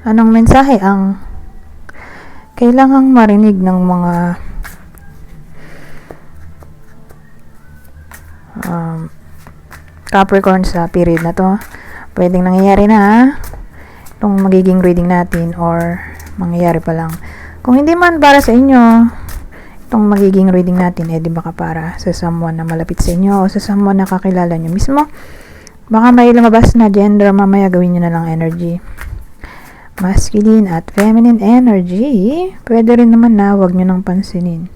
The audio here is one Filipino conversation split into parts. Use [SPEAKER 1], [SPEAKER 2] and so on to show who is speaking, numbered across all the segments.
[SPEAKER 1] Anong mensahe ang kailangang marinig ng mga Capricorn sa period na to? Pwedeng nangyayari na itong magiging reading natin or mangyayari pa lang. Kung hindi man para sa inyo itong magiging reading natin, di baka para sa someone na malapit sa inyo o sa someone na kakilala nyo mismo. Baka may lumabas na gender, mamaya gawin nyo na lang energy. Masculine at feminine energy, pwede rin naman na wag nyo nang pansinin.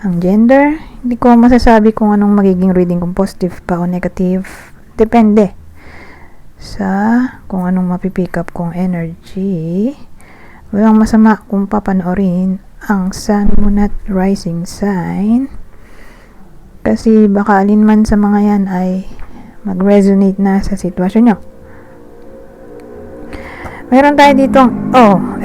[SPEAKER 1] Ang gender, hindi ko masasabi kung anong magiging reading, kung positive pa o negative. Depende sa kung anong mapipick up kong energy. Walang masama kung papanoorin ang sun, moon at rising sign. Kasi baka alinman sa mga yan ay mag-resonate na sa sitwasyon nyo. Meron tayo dito,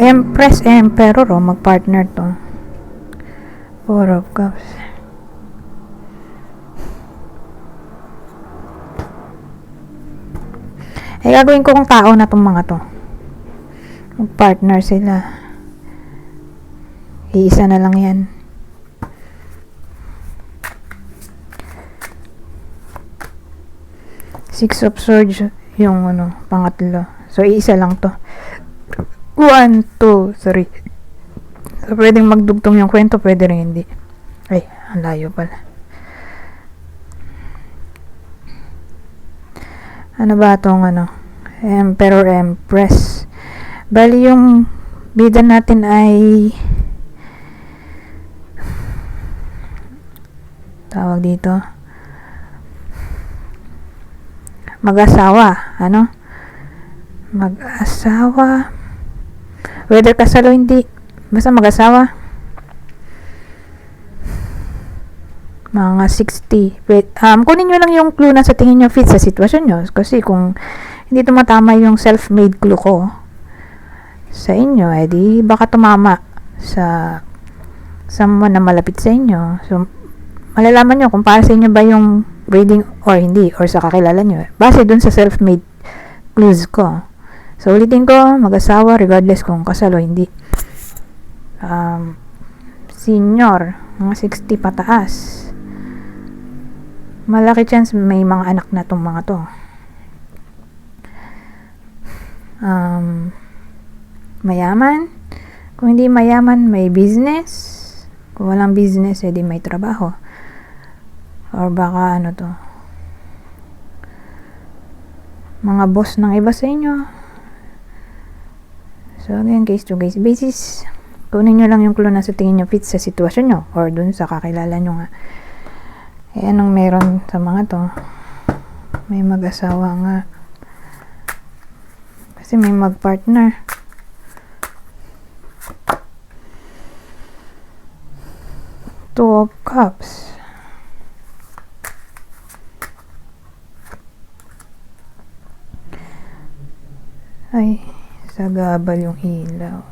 [SPEAKER 1] Empress, Emperor, mag-partner to. Four of Cups. Gagawin ko kung tao na tong mga to. Mag-partner sila. Iisa na lang yan. Six of Swords yung pangatlo. So, iisa lang to. 1, 2, 3. So, pwedeng magdugtong yung kwento, pwede rin hindi. Ay, ang layo pala. Ano ba itong Emperor, Empress? Bali yung bida natin ay tawag dito mag-asawa. Mag-asawa, whether kasal o hindi, basta mag-asawa. Mga 60. Kunin nyo lang yung clue na sa tingin nyo fit sa sitwasyon nyo. Kasi kung hindi tumatama yung self-made clue ko sa inyo, di baka tumama sa someone na malapit sa inyo. So, malalaman nyo kung para sa inyo ba yung reading or hindi, or sa kakilala nyo. Base dun sa self-made clues ko. So, ulitin ko, mag-asawa regardless kung kasal o hindi. Senior, mga 60 pataas. Malaki chance may mga anak na tong mga to. Mayaman. Kung hindi mayaman, may business. Kung walang business, edi may trabaho. Or baka mga boss ng iba sa inyo. So, again, case to case basis. Kunin nyo lang yung clue na sa tingin nyo fit sa sitwasyon nyo or dun sa kakilala nyo nga. Anong meron sa mga to? May mag-asawa nga. Kasi may mag-partner. Two of Cups. Ay, sagabal yung ilaw.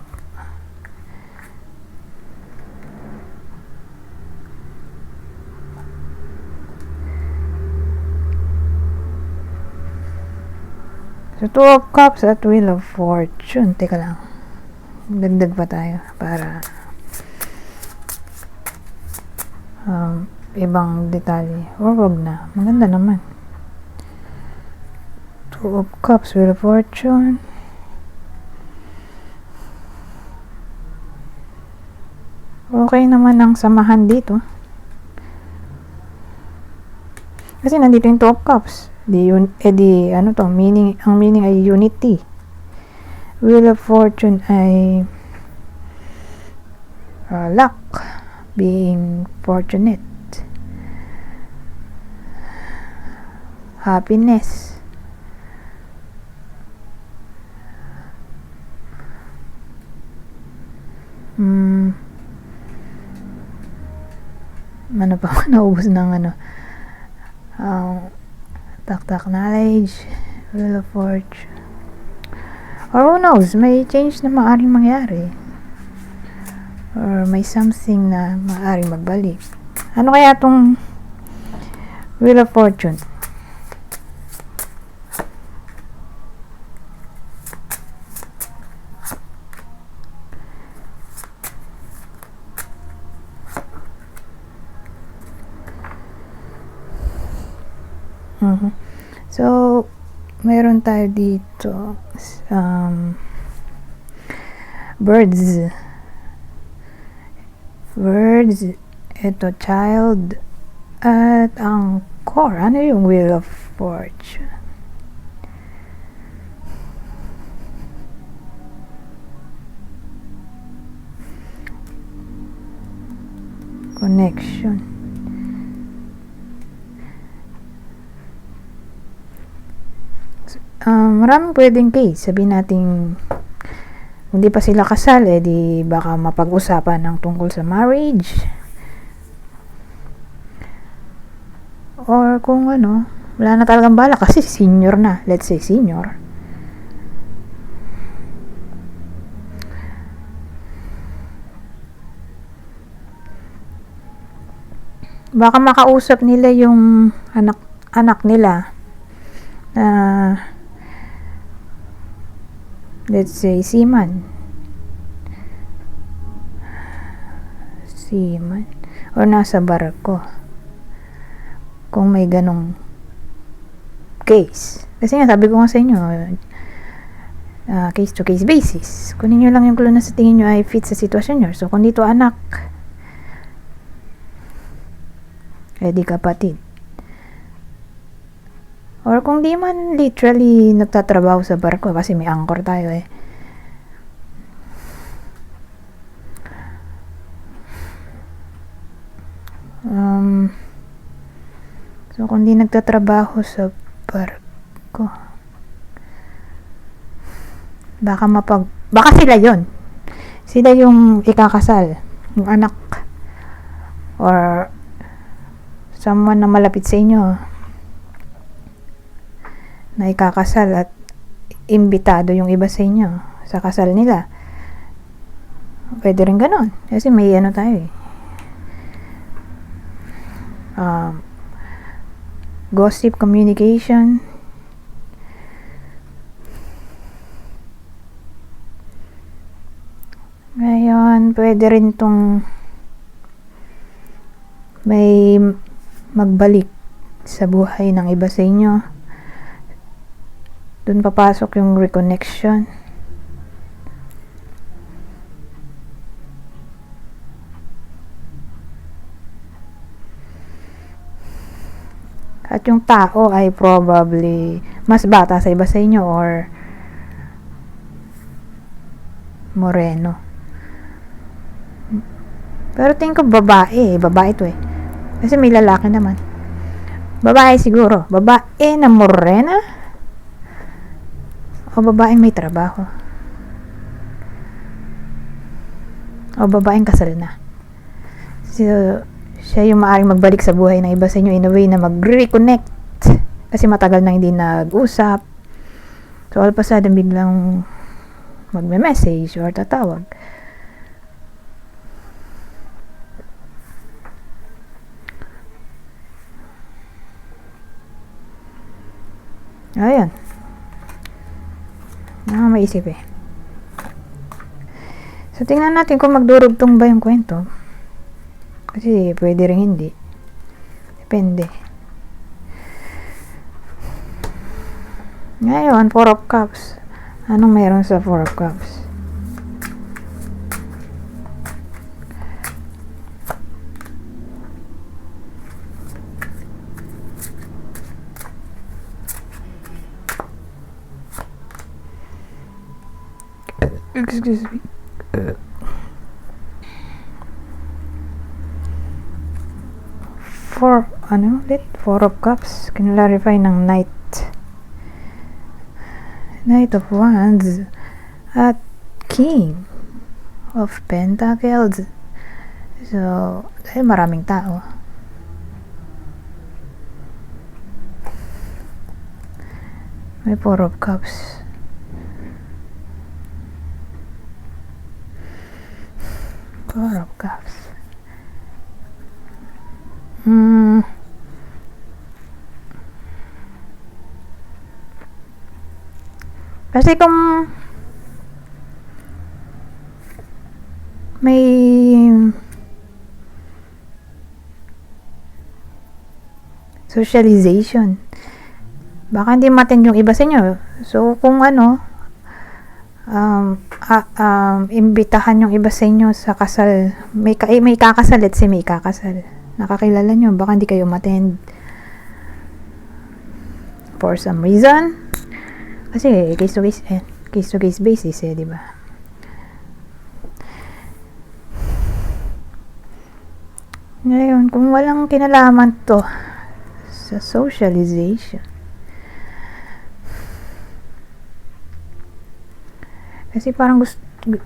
[SPEAKER 1] So, Two of Cups at Wheel of Fortune. Teka lang. Dagdag pa tayo para ibang detalye. Or wag na. Maganda naman. Two of Cups, Wheel of Fortune. Okay naman ang samahan dito. Kasi nandito yung Two of Cups. Meaning, ang meaning ay unity. Wheel of Fortune ay luck, being fortunate, happiness. Ano pa, naubos ng tak knowledge, Wheel of Fortune. Or who knows, may change na maaaring mangyari. Or may something na maaaring magbalik. Ano kaya tong Wheel of Fortune? Mhm. So, meron tayo dito, birds. Birds, ito, child, at ang core, ano yung Wheel of Fortune? Connection. Maraming pwedeng case. Sabihin natin, hindi pa sila kasal, di baka mapag-usapan ng tungkol sa marriage. Or kung wala na talagang bala kasi senior na. Let's say senior. Baka makausap nila yung anak nila na let's say seaman or nasa barko kung may ganong case. Kasi nga sabi ko nga sa inyo, case to case basis, kunin nyo lang yung clue na sa tingin nyo ay fit sa sitwasyon nyo. So kung dito anak, di kapatid. Or kung di man literally nagtatrabaho sa barko kasi may anchor tayo so kung di nagtatrabaho sa barko, baka sila yung ikakasal, yung anak or someone na malapit sa inyo na ikakasal at imbitado yung iba sa inyo sa kasal nila. Pwede rin ganon kasi may tayo gossip communication. Ngayon pwede rin tong may magbalik sa buhay ng iba sa inyo. Doon papasok yung reconnection. At yung tao ay probably mas bata sa iba sa inyo or moreno. Pero tingin ko babae to kasi may lalaki naman. Babae siguro. Babae na morena o babaeng may trabaho o babaeng kasal na. So siya yung maaaring magbalik sa buhay ng iba sa inyo in a way na mag-reconnect kasi matagal na hindi nag-usap. So all of a sudden biglang magme-message or tatawag. Ayan. Maisip So tingnan natin kung magdurugtong ba yung kwento. Kasi pwede rin hindi. Depende. Ngayon, 4 of Cups. Anong meron sa 4 of Cups? Excuse me. 4 of Cups. Kinlarify ng Knight of Wands at King of Pentacles. So, dahil maraming tao. May 4 of Cups. Kasi kung may socialization Baka hindi ma-attend yung iba sa inyo. So, kung ano, imbitahan yung iba sa inyo sa kasal. May kakasal, let's say may kakasal. Nakakilala nyo, baka hindi kayo ma-attend. For some reason. Kasi, case to case basis di ba? Ngayon, kung walang kinalaman to sa socialization, kasi parang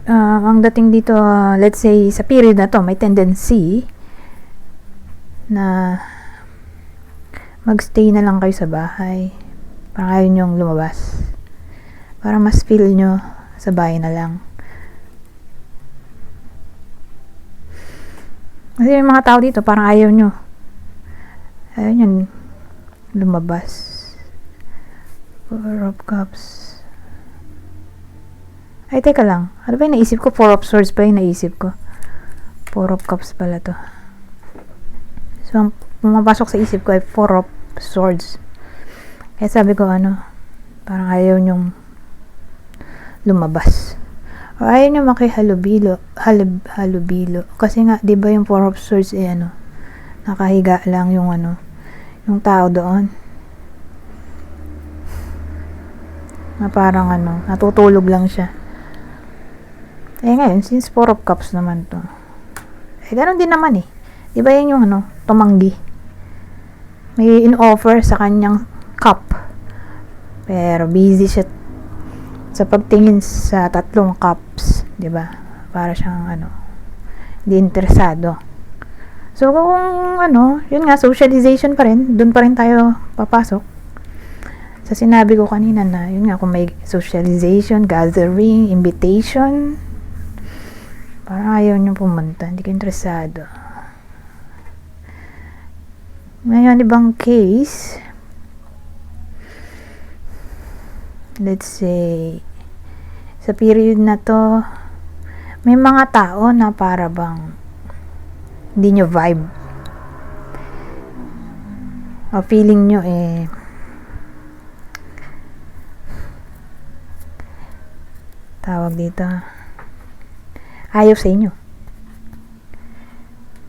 [SPEAKER 1] ang dating dito, let's say, sa period na to, may tendency na magstay na lang kayo sa bahay. Parang ayaw nyong lumabas. Para mas feel nyo sa bahay na lang. Kasi yung mga tao dito, parang ayaw nyo lumabas. Four of Cups. Ay, teka lang. Ano ba yung naisip ko? Four of Swords pa yung naisip ko. Four of Cups pala to. So, ang pumapasok sa isip ko ay Four of Swords. Kaya sabi ko, parang ayaw nyong lumabas. O ayaw nyo makihalubilo. Halubilo. Kasi nga, di ba yung Four of Swords nakahiga lang yung yung tao doon. Na parang natutulog lang siya. Ngayon, since Four of Cups naman to. Ganun din naman Di ba yan yung tumanggi. May in-offer sa kanyang cup. Pero busy siya sa pagtingin sa tatlong cups, 'di ba? Para siyang hindi interesado. So kung yun nga, socialization pa rin, doon pa rin tayo papasok. Sa sinabi ko kanina na, yun nga, kung may socialization, gathering, invitation, parang ayaw nyo pumunta, hindi ka interesado. Ngayon, ibang case, let's say, sa period na to, may mga tao na para bang hindi nyo vibe. O feeling nyo tawag dito, ayaw sa inyo.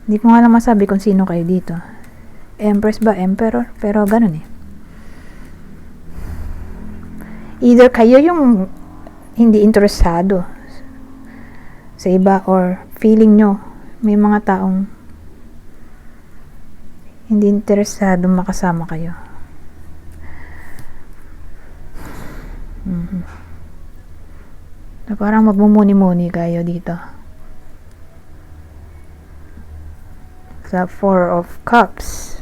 [SPEAKER 1] Hindi ko nga lang masabi kung sino kayo dito. Empress ba? Emperor? Pero ganun Either kayo yung hindi interesado sa iba, or feeling nyo may mga taong hindi interesado makasama kayo. So, parang magmumuni-muni kayo dito. Sa Four of Cups.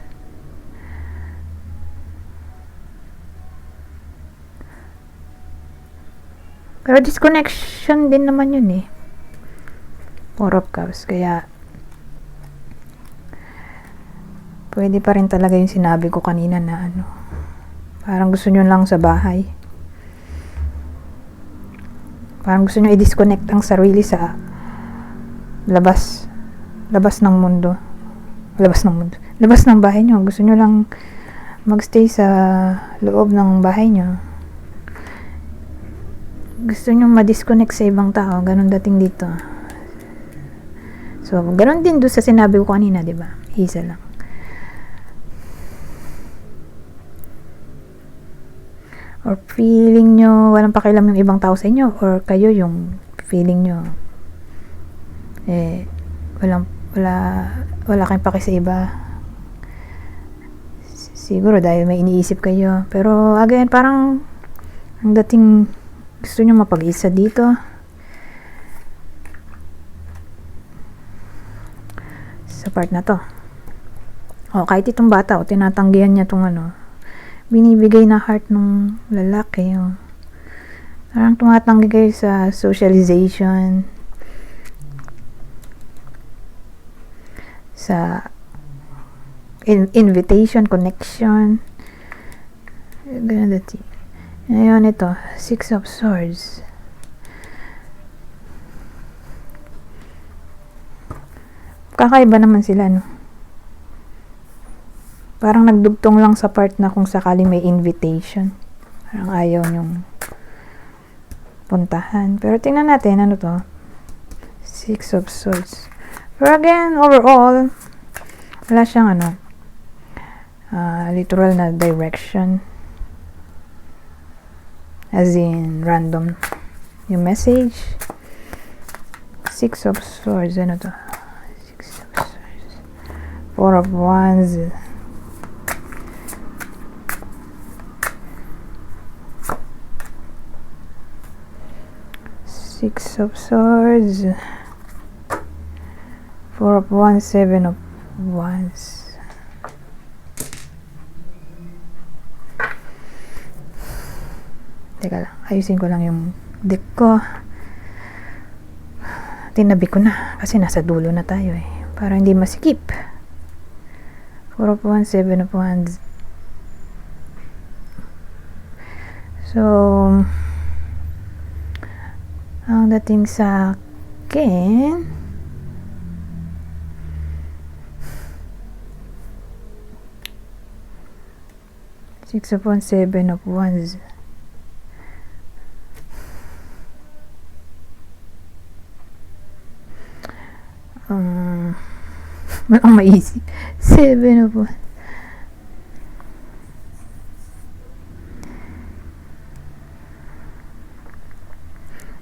[SPEAKER 1] Pero disconnection din naman yun Four of Cups. Kaya pwede pa rin talaga yung sinabi ko kanina na parang gusto nyo lang sa bahay. Parang gusto nyo i-disconnect ang sarili sa labas ng mundo. Labas ng bahay nyo. Gusto nyo lang magstay sa loob ng bahay nyo. Gusto nyo ma-disconnect sa ibang tao. Ganun dating dito. So, ganun din doon sa sinabi ko kanina, di ba? Isa lang. Or feeling nyo walang pakialam yung ibang tao sa inyo, or kayo yung feeling nyo wala kayong paki sa iba. Siguro dahil may iniisip kayo. Pero again, parang ang dating gusto nyo mapag-isa dito. Sa part na to. Kahit itong bata, tinatanggihan niya itong binibigay na heart ng lalaki. Parang tumatanggi kayo sa socialization, sa invitation, connection. Ganun dati. Ngayon ito, Six of Swords. Kakaiba naman sila, Parang nagdugtong lang sa part na kung sakaling may invitation. Parang ayaw nyong puntahan. Pero tingnan natin, ano to? Six of Swords. Pero again, overall, wala siyang literal na direction. As in, random yung message. Six of Swords. Ano to? Six of Swords. Four of Wands. Six of Swords. Four of Wands. Seven of Wands. Teka lang, ayusin ko lang yung deck ko. Tinabi ko na kasi nasa dulo na tayo para hindi masikip. Four of Wands, Seven of Wands. So, ang dating sa akin, Six of Wands, Seven of Wands. Walang maisip. Seven of Wands.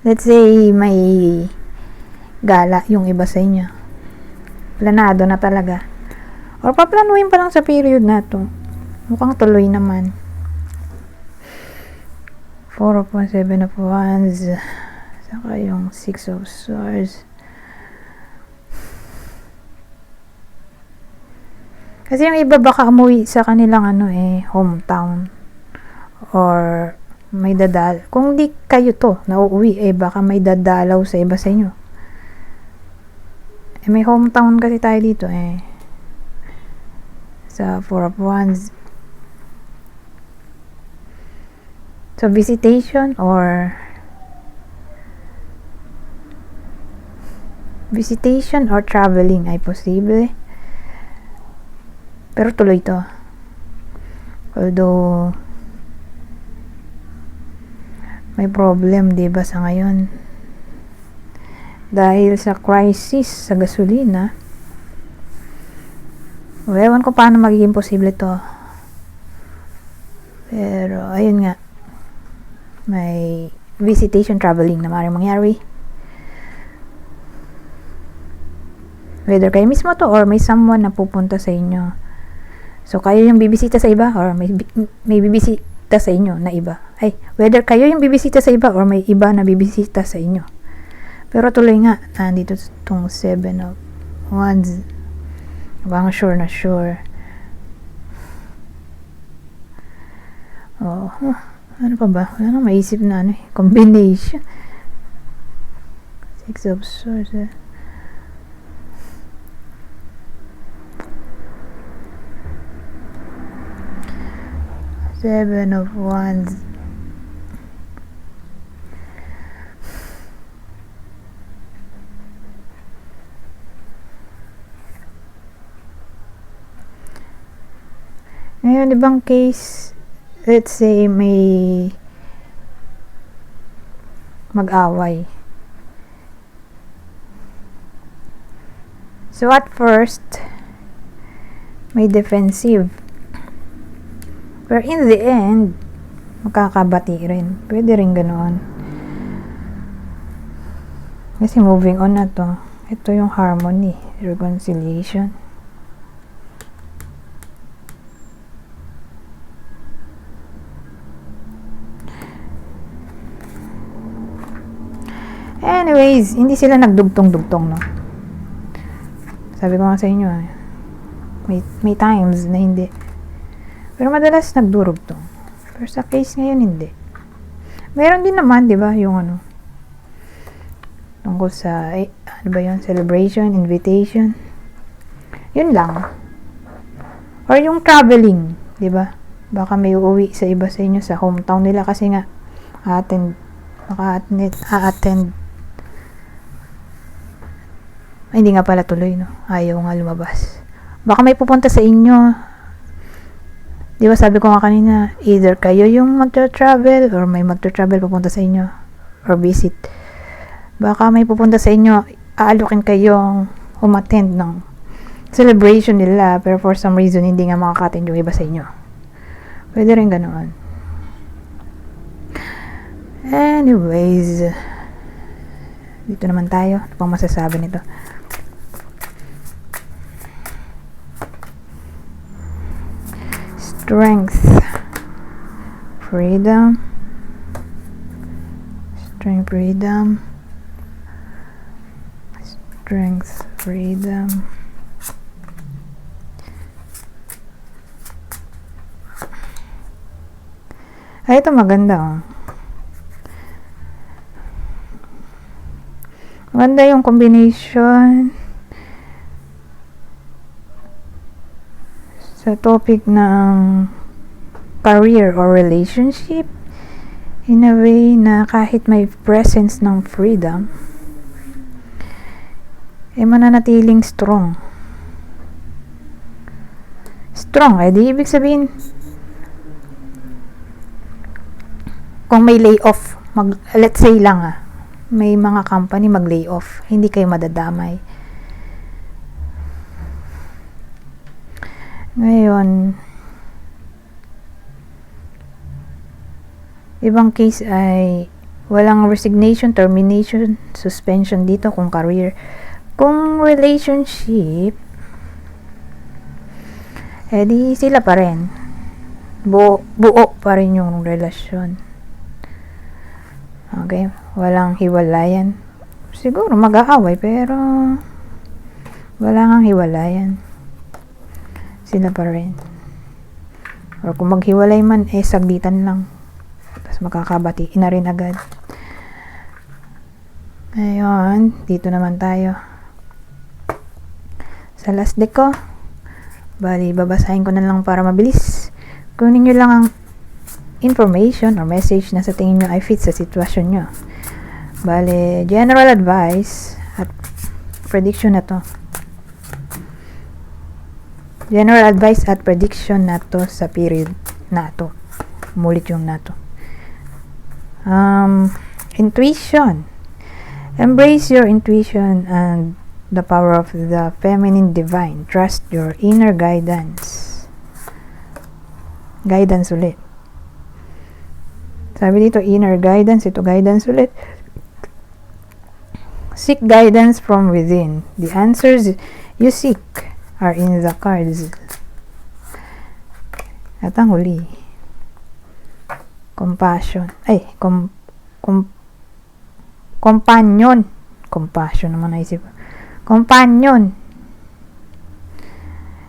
[SPEAKER 1] Let's say may gala yung iba sa inyo. Planado na talaga. Or paplanuhin pa lang sa period na to. Mukhang tuloy naman. Four of Wands, Seven of Wands. Saka yung Six of Swords. Kasi yung iba baka umuwi sa kanilang hometown. Or may kung di kayo to nauuwi, baka may dadalaw sa iba sa inyo. May hometown kasi tayo dito sa Four of Wands. So visitation or traveling ay posible. Pero tuloy to. Although may problem, diba, sa ngayon? Dahil sa crisis sa gasolina. Ewan ko paano magiging posible to. Pero, ayun nga. May visitation traveling na maaaring mangyari. Whether kayo mismo to or may someone na pupunta sa inyo. So, kayo yung bibisita sa iba or may bibisita sa inyo na iba. Whether kayo yung bibisita sa iba or may iba na bibisita sa inyo. Pero tuloy nga, nandito itong Seven of Wands. Bang sure na sure. Ano pa ba? Wala nang maisip na combination. Six of Swords. Seven of Wands. Ngayon, ibang case, let's say may mag-away. So at first, may defensive. Pero in the end, makakabati rin. Pwede rin ganoon. Kasi moving on na to. Ito yung harmony, reconciliation. Anyways, hindi sila nagdugtong-dugtong, no? Sabi ko nga sa inyo, may times na hindi. Pero madalas nagdurugtong. Pero sa case ngayon, hindi. Meron din naman, di ba, yung tungkol sa, ano ba yun, celebration, invitation. Yun lang. Or yung traveling, di ba? Baka may uuwi sa iba sa inyo sa hometown nila kasi nga, a-attend. Ay, hindi nga pala tuloy, no? Ayaw nga lumabas. Baka may pupunta sa inyo Di ba sabi ko nga kanina, either kayo yung magta-travel or may magta-travel pupunta sa inyo or visit. Baka may pupunta sa inyo, aalukin kayong umattend ng celebration nila, pero for some reason hindi nga makaka-attend yung iba sa inyo. Pwede rin ganoon. Anyways, dito naman tayo. Ano pang masasabi nito? Strength, freedom, strength, freedom, strength, freedom. Ay, ito maganda, oh. Maganda yung combination sa topic ng career or relationship, in a way na kahit may presence ng freedom, mananatiling strong. Strong, di ibig sabihin, kung may layoff, let's say lang may mga company mag-layoff, hindi kayo madadamay. Ngayon, ibang case ay walang resignation, termination, suspension dito kung career. Kung relationship, di sila pa rin. Buo pa rin yung relasyon. Okay? Walang hiwalayan. Siguro mag-aaway, pero wala ngang hiwalayan. Sila pa rin. Or kung maghiwalay man, saglitan lang. Tapos makakabatiin na rin agad. Ngayon, dito naman tayo. Sa last deck ko, bali, babasahin ko na lang para mabilis. Kunin nyo lang ang information or message na sa tingin nyo ay fit sa sitwasyon nyo. Bali, general advice at prediction na to. General advice at prediction na to sa period na to. Mulit yung na to. Intuition. Embrace your intuition and the power of the feminine divine. Trust your inner guidance. Guidance ulit. Sabi dito, inner guidance. Ito, guidance ulit. Seek guidance from within. The answers you seek are in the cards. At ang huli, compassion. Companion. Compassion naman naisip. Companion.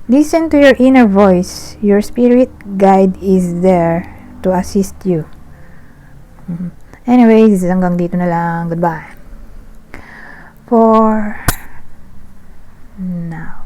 [SPEAKER 1] Listen to your inner voice. Your spirit guide is there to assist you. Anyways, hanggang dito na lang. Goodbye. For now.